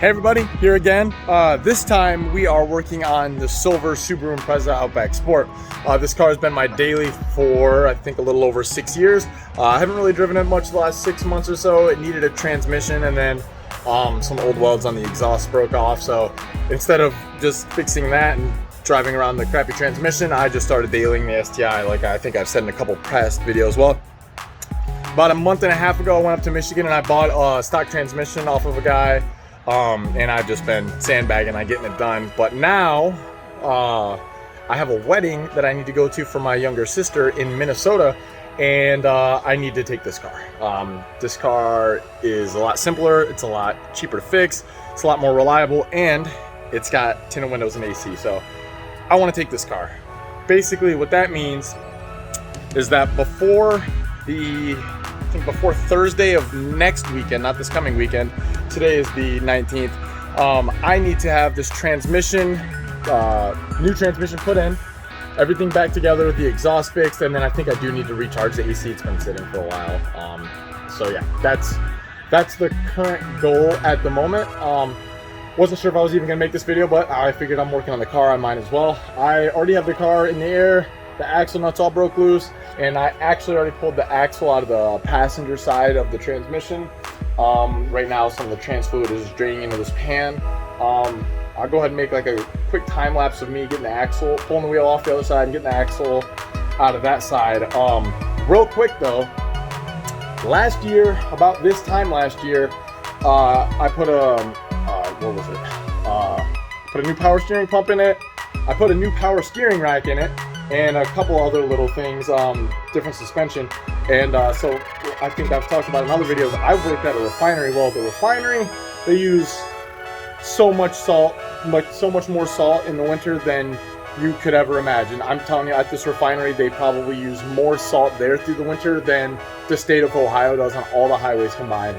Hey everybody, here again. This time we are working on the silver Subaru Impreza Outback Sport. This car has been my daily for I think a little over 6 years. I haven't really driven it much the last 6 months or so. It needed a transmission and then some old welds on the exhaust broke off. So instead of just fixing that and driving around the crappy transmission, I just started dailying the STI like I think I've said in a couple past videos. Well, about a month and a half ago I went up to Michigan and I bought a stock transmission off of a guy. And I've just been sandbagging on getting it done. But now I have a wedding that I need to go to for my younger sister in Minnesota, and I need to take this car. This car is a lot simpler, it's a lot cheaper to fix, it's a lot more reliable, and it's got tinted windows and AC. So I want to take this car. Basically what that means is that before Thursday of next weekend, not this coming weekend, today is the 19th, I need to have this transmission, new transmission put in, everything back together, the exhaust fixed, and then I think I do need to recharge the AC. It's been sitting for a while. So yeah, that's the current goal at the moment. Wasn't sure if I was even gonna make this video, but I figured I'm working on the car, I might as well. I already have the car in the air. The axle nuts all broke loose, and I actually already pulled the axle out of the passenger side of the transmission. Right now some of the trans fluid is draining into this pan. I'll go ahead and make like a quick time lapse of me getting the axle, pulling the wheel off the other side and getting the axle out of that side. Real quick though, last year, about this time last year, I put put a new power steering pump in it. I put a new power steering rack in it, and a couple other little things, different suspension. And so I think I've talked about in other videos, I've worked at a refinery. Well, the refinery, they use so much salt, so much more salt in the winter than you could ever imagine. I'm telling you, at this refinery, they probably use more salt there through the winter than the state of Ohio does on all the highways combined.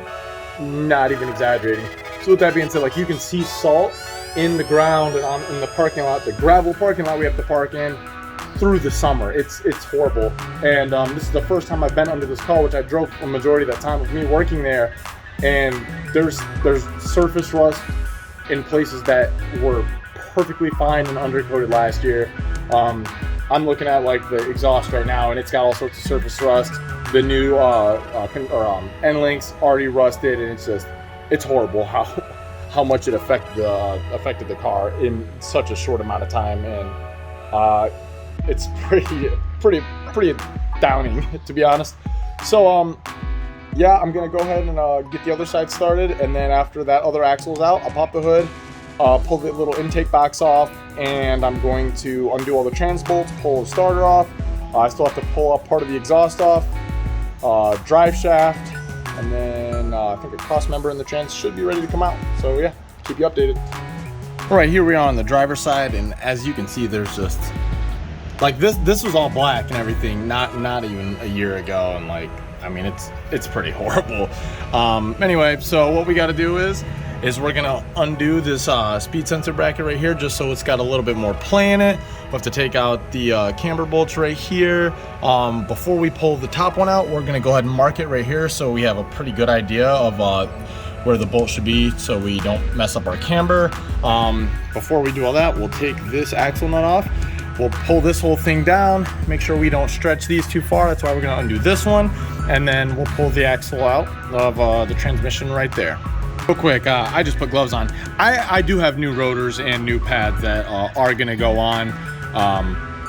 Not even exaggerating. So with that being said, like, you can see salt in the ground and in the parking lot, the gravel parking lot we have to park in, through the summer. It's horrible. And this is the first time I've been under this car, which I drove a majority of that time with me working there, and there's surface rust in places that were perfectly fine and undercoated last year. I'm looking at like the exhaust right now, and it's got all sorts of surface rust. The new end links already rusted, and it's horrible how much it affected the car in such a short amount of time. And it's pretty downing, to be honest. So yeah, I'm gonna go ahead and get the other side started, and then after that other axle's out, I'll pop the hood, pull the little intake box off, and I'm going to undo all the trans bolts, pull the starter off. I still have to pull up part of the exhaust off, drive shaft, and then I think a cross member in the trans should be ready to come out. So yeah, keep you updated. All right, here we are on the driver's side, and as you can see, there's just like this was all black and everything not even a year ago, and like, I mean, it's pretty horrible. Anyway, so what we got to do is we're gonna undo this speed sensor bracket right here, just so it's got a little bit more play in it. We have to take out the camber bolts right here. Before we pull the top one out, we're gonna go ahead and mark it right here, so we have a pretty good idea of where the bolt should be, so we don't mess up our camber. Before we do all that, we'll take this axle nut off. We'll pull this whole thing down, make sure we don't stretch these too far. That's why we're gonna undo this one. And then we'll pull the axle out of the transmission right there. Real quick, I just put gloves on. I do have new rotors and new pads that are gonna go on,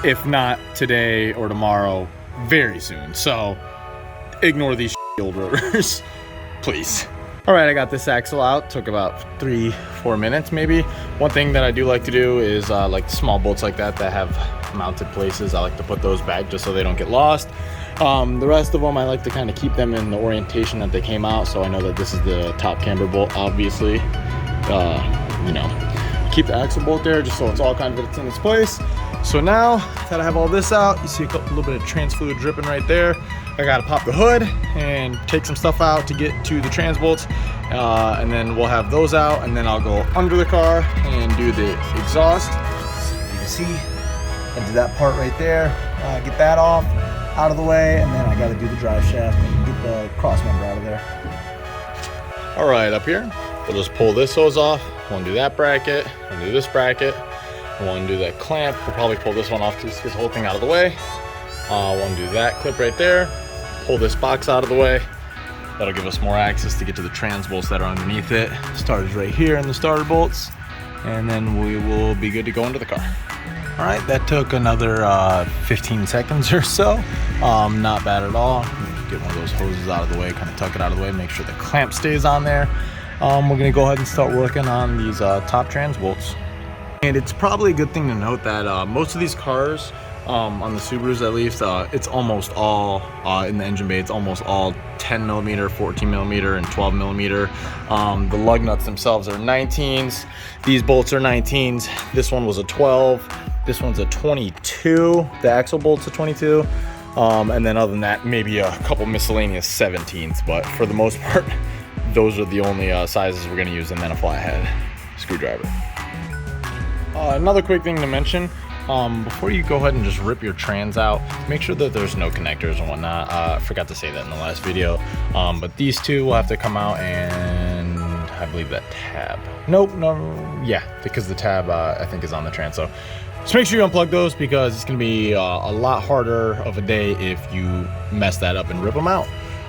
if not today or tomorrow, very soon. So ignore these old rotors, please. All right, I got this axle out. Took about 3-4 minutes maybe. One thing that I do like to do is like small bolts like that have mounted places, I like to put those back just so they don't get lost. The rest of them, I like to kind of keep them in the orientation that they came out, so I know that this is the top camber bolt, obviously. You know, keep the axle bolt there just so it's all kind of in its place. So now that I have all this out, you see a little bit of trans fluid dripping right there. I gotta pop the hood and take some stuff out to get to the trans bolts, and then we'll have those out, and then I'll go under the car and do the exhaust. So you can see, I do that part right there, get that off, out of the way, and then I got to do the drive shaft and get the cross member out of there. All right, up here, we'll just pull this hose off. We'll undo that bracket, undo this bracket, we'll undo that clamp. We'll probably pull this one off to just get the whole thing out of the way. We'll undo that clip right there, pull this box out of the way. That'll give us more access to get to the trans bolts that are underneath it. Starter's right here in the starter bolts, and then we will be good to go into the car. All right, that took another 15 seconds or so. Not bad at all. Get one of those hoses out of the way, kind of tuck it out of the way, make sure the clamp stays on there. We're gonna go ahead and start working on these top trans bolts. And it's probably a good thing to note that most of these cars, on the Subarus at least, it's almost all in the engine bay, it's almost all 10 millimeter, 14 millimeter, and 12 millimeter. The lug nuts themselves are 19s. These bolts are 19s. This one was a 12. This one's a 22. The axle bolt's a 22. And then other than that, maybe a couple miscellaneous 17s. But for the most part, those are the only sizes we're gonna use, and then a flathead screwdriver. Another quick thing to mention, before you go ahead and just rip your trans out, make sure that there's no connectors and whatnot. I forgot to say that in the last video, but these two will have to come out, and I believe that tab. Nope, no, yeah, because the tab I think is on the trans. So just make sure you unplug those, because it's gonna be a lot harder of a day if you mess that up and rip them out.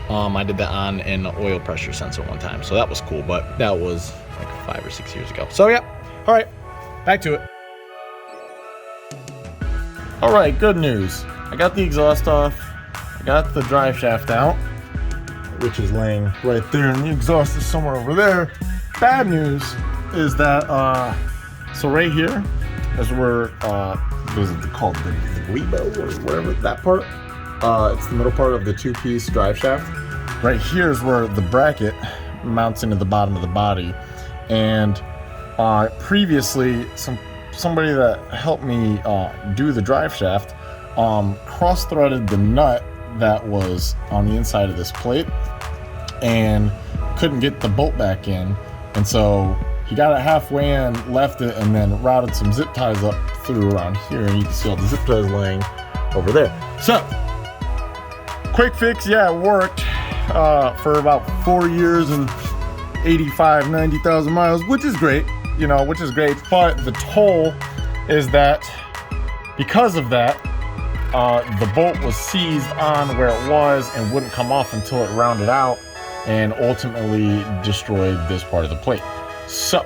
I did that on an oil pressure sensor one time, so that was cool, but that was like 5 or 6 years ago. So yeah, all right, back to it. All right, good news. I got the exhaust off. I got the drive shaft out, which is laying right there, and the exhaust is somewhere over there. Bad news is that, so right here is where, what is it called? The Guibo or whatever, that part? It's the middle part of the two-piece drive shaft. Right here is where the bracket mounts into the bottom of the body. And previously, somebody that helped me do the drive shaft cross-threaded the nut that was on the inside of this plate and couldn't get the bolt back in. And so he got it halfway in, left it, and then routed some zip ties up through around here, and you can see all the zip ties laying over there. So, quick fix, yeah, it worked for about 4 years and 90,000 miles, which is great, you know, which is great. But the toll is that because of that, the bolt was seized on where it was and wouldn't come off until it rounded out and ultimately destroyed this part of the plate. So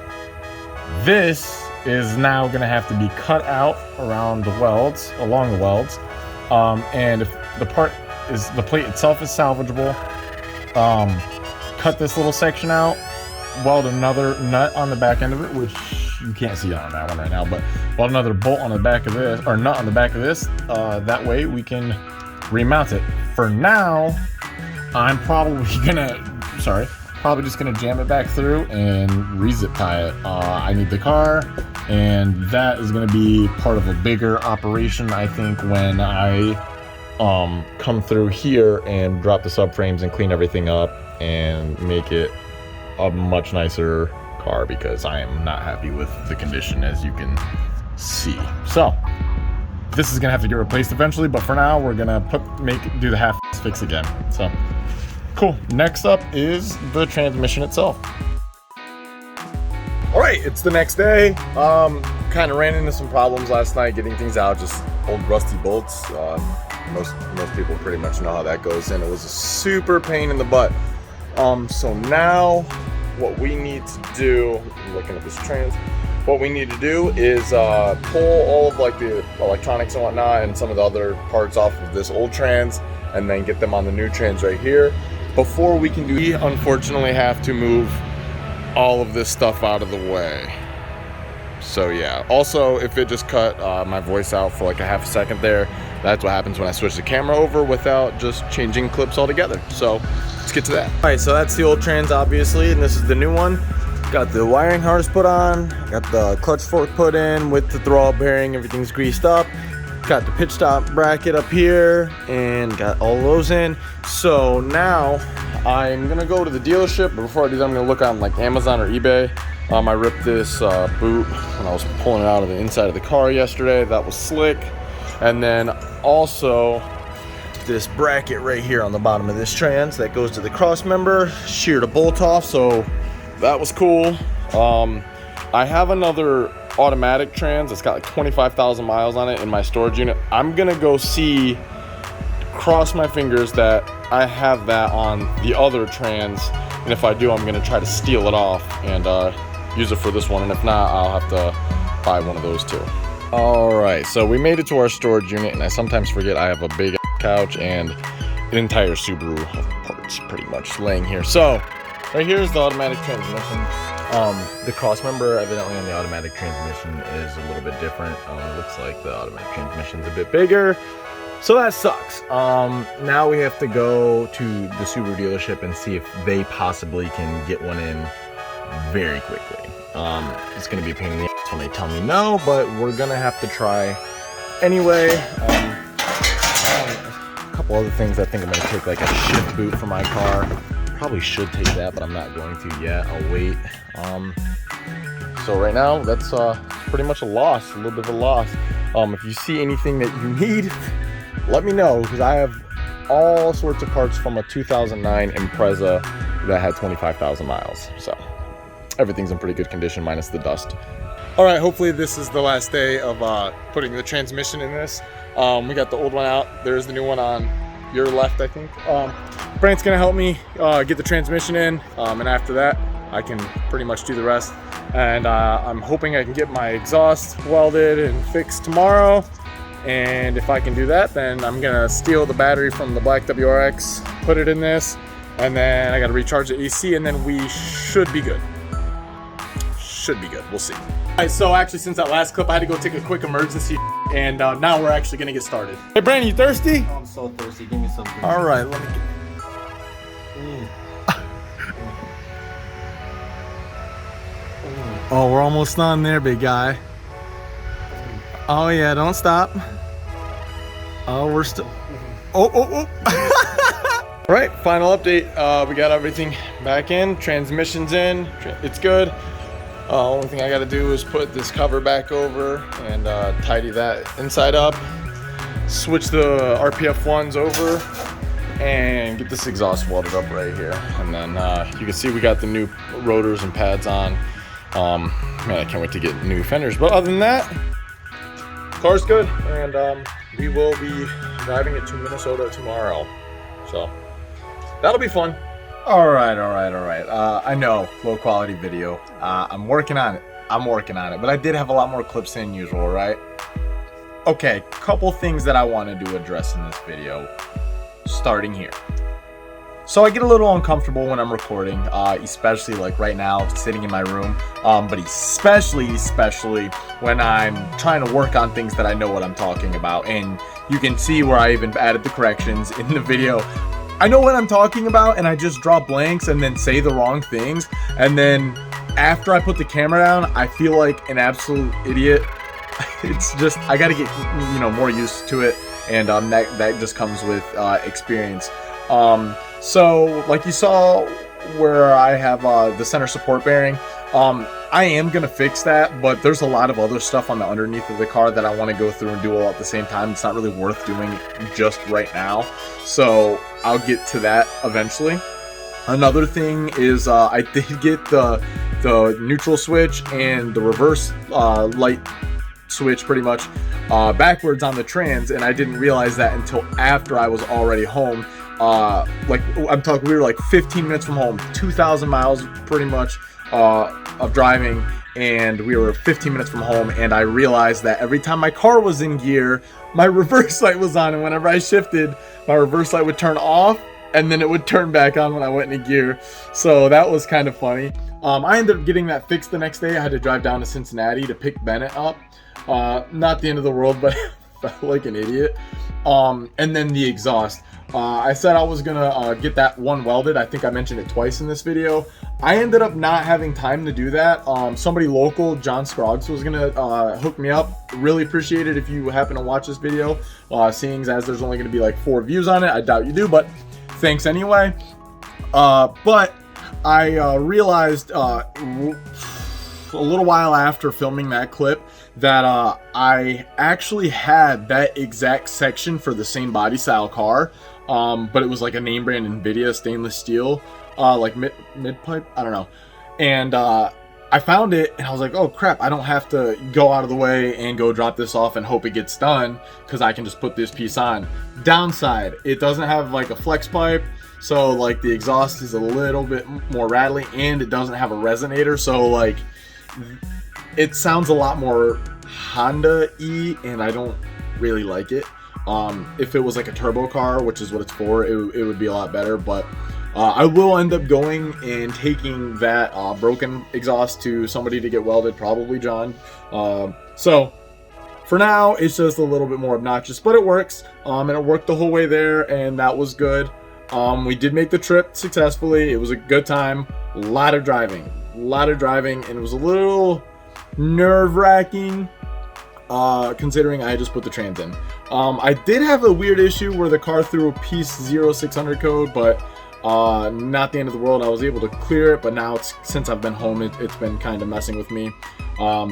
this is now going to have to be cut out around the welds, along the welds, and if the plate itself is salvageable, cut this little section out, weld another nut on the back end of it, which you can't see on that one right now, but weld another bolt on the back of this, or nut on the back of this, that way we can remount it. For now, I'm probably just gonna jam it back through and re-zip tie it. I need the car, and that is gonna be part of a bigger operation, I think, when I come through here and drop the subframes and clean everything up and make it a much nicer car, because I am not happy with the condition, as you can see. So this is gonna have to get replaced eventually, but for now we're gonna do the half fix again. So cool. Next up is the transmission itself. All right, it's the next day. Kind of ran into some problems last night getting things out, just old rusty bolts. Most people pretty much know how that goes, and it was a super pain in the butt. So now what we need to do, I'm looking at this trans, what we need to do is pull all of like the electronics and whatnot and some of the other parts off of this old trans, and then get them on the new trans right here. Before we can do, we unfortunately have to move all of this stuff out of the way. So yeah, also if it just cut my voice out for like a half a second there, that's what happens when I switch the camera over without just changing clips altogether. So let's get to that. All right, so that's the old trans obviously, and this is the new one. Got the wiring harness put on, got the clutch fork put in with the throttle bearing, everything's greased up. Got the pitch stop bracket up here and got all those in. So now I'm gonna go to the dealership, but before I do that, I'm gonna look on like Amazon or eBay. I ripped this boot when I was pulling it out of the inside of the car yesterday. That was slick. And then also this bracket right here on the bottom of this trans that goes to the cross member, sheared a bolt off, so that was cool. I have another automatic trans. It's got like 25,000 miles on it in my storage unit. I'm gonna go see, cross my fingers that I have that on the other trans, and if I do, I'm gonna try to steal it off and use it for this one, and if not, I'll have to buy one of those too. Alright, so we made it to our storage unit, and I sometimes forget I have a big couch and an entire Subaru of parts pretty much laying here. So right here is the automatic transmission. The cross member evidently on the automatic transmission is a little bit different. Looks like the automatic transmission's a bit bigger, so that sucks. Now we have to go to the Subaru dealership and see if they possibly can get one in very quickly. It's gonna be a pain in the ass when they tell me no, but we're gonna have to try anyway. A couple other things I think I'm gonna take, like a shift boot for my car. Probably should take that, but I'm not going to yet. I'll wait. So right now, that's pretty much a loss, a little bit of a loss. If you see anything that you need, let me know, because I have all sorts of parts from a 2009 Impreza that had 25,000 miles. So everything's in pretty good condition, minus the dust. All right, hopefully this is the last day of putting the transmission in this. We got the old one out. There's the new one on your left, I think. Brant's gonna help me get the transmission in, and after that I can pretty much do the rest. And I'm hoping I can get my exhaust welded and fixed tomorrow, and if I can do that, then I'm gonna steal the battery from the black WRX, put it in this, and then I gotta recharge the AC, and then we should be good. Should be good, we'll see. All right, so actually since that last clip I had to go take a quick emergency, and now we're actually gonna get started. Hey Brandon, you thirsty? Oh, I'm so thirsty, give me something. All right, let me get... Oh, we're almost done there, big guy. Oh yeah, don't stop. Oh, we're still... Oh. All right, final update. We got everything back in, transmission's in, it's good. Only thing I gotta do is put this cover back over and tidy that inside up, switch the RPF ones over, and get this exhaust welded up right here. And then you can see we got the new rotors and pads on. Man, I can't wait to get new fenders. But other than that, car's good, and we will be driving it to Minnesota tomorrow. So that'll be fun. All right. I know, low quality video. I'm working on it. But I did have a lot more clips than usual, right? Okay, couple things that I wanted to address in this video, starting here. So I get a little uncomfortable when I'm recording, especially like right now, sitting in my room, but especially when I'm trying to work on things that I know what I'm talking about. And you can see where I even added the corrections in the video. I know what I'm talking about, and I just draw blanks and then say the wrong things. And then after I put the camera down, I feel like an absolute idiot. It's just, I gotta get, more used to it. And that just comes with experience. So like you saw where I have the center support bearing, I am gonna fix that, but there's a lot of other stuff on the underneath of the car that I want to go through and do all at the same time. It's not really worth doing it just right now, so I'll get to that eventually. Another thing is I did get the neutral switch and the reverse light switch pretty much backwards on the trans, and I didn't realize that until after I was already home. Like I'm talking, we were like 15 minutes from home, 2,000 miles pretty much of driving, and we were 15 minutes from home, and I realized that every time my car was in gear, my reverse light was on, and whenever I shifted, my reverse light would turn off, and then it would turn back on when I went into gear. So that was kind of funny. I ended up getting that fixed the next day. I had to drive down to Cincinnati to pick Bennett up. Not the end of the world, but I felt like an idiot. And then the exhaust. I said I was gonna get that one welded. I think I mentioned it twice in this video. I ended up not having time to do that. Somebody local, John Scroggs, was gonna hook me up. Really appreciate it if you happen to watch this video. Seeing as there's only gonna be like 4 views on it, I doubt you do, but thanks anyway. But I realized a little while after filming that clip that I actually had that exact section for the same body style car, but it was like a name brand NVIDIA stainless steel, like mid pipe, I don't know. And I found it and I was like, oh crap, I don't have to go out of the way and go drop this off and hope it gets done, because I can just put this piece on. Downside, it doesn't have like a flex pipe, so like the exhaust is a little bit more rattly, and it doesn't have a resonator, so like it sounds a lot more Honda-y, and I don't really like it. If it was like a turbo car, which is what it's for, it would be a lot better. But I will end up going and taking that broken exhaust to somebody to get welded, probably John. So for now, it's just a little bit more obnoxious, but it works. And it worked the whole way there, and that was good. We did make the trip successfully. It was a good time. A lot of driving, and it was a little nerve-wracking, considering I just put the trans in. I did have a weird issue where the car threw a piece 0600 code, but not the end of the world. I was able to clear it, but now since I've been home, it's been kind of messing with me.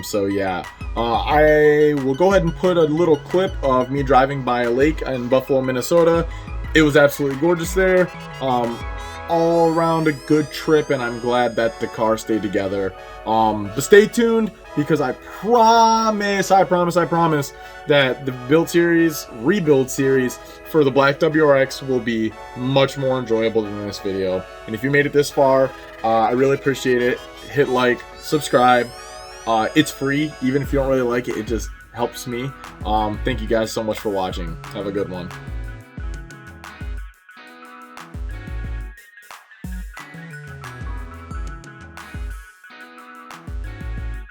So yeah, I will go ahead and put a little clip of me driving by a lake in Buffalo, Minnesota. It was absolutely gorgeous there. All around a good trip, and I'm glad that the car stayed together. But stay tuned, because I promise that the rebuild series for the Black WRX will be much more enjoyable than this video. And if you made it this far, I really appreciate it. Hit like, subscribe. It's free. Even if you don't really like it, it just helps me. Thank you guys so much for watching. Have a good one.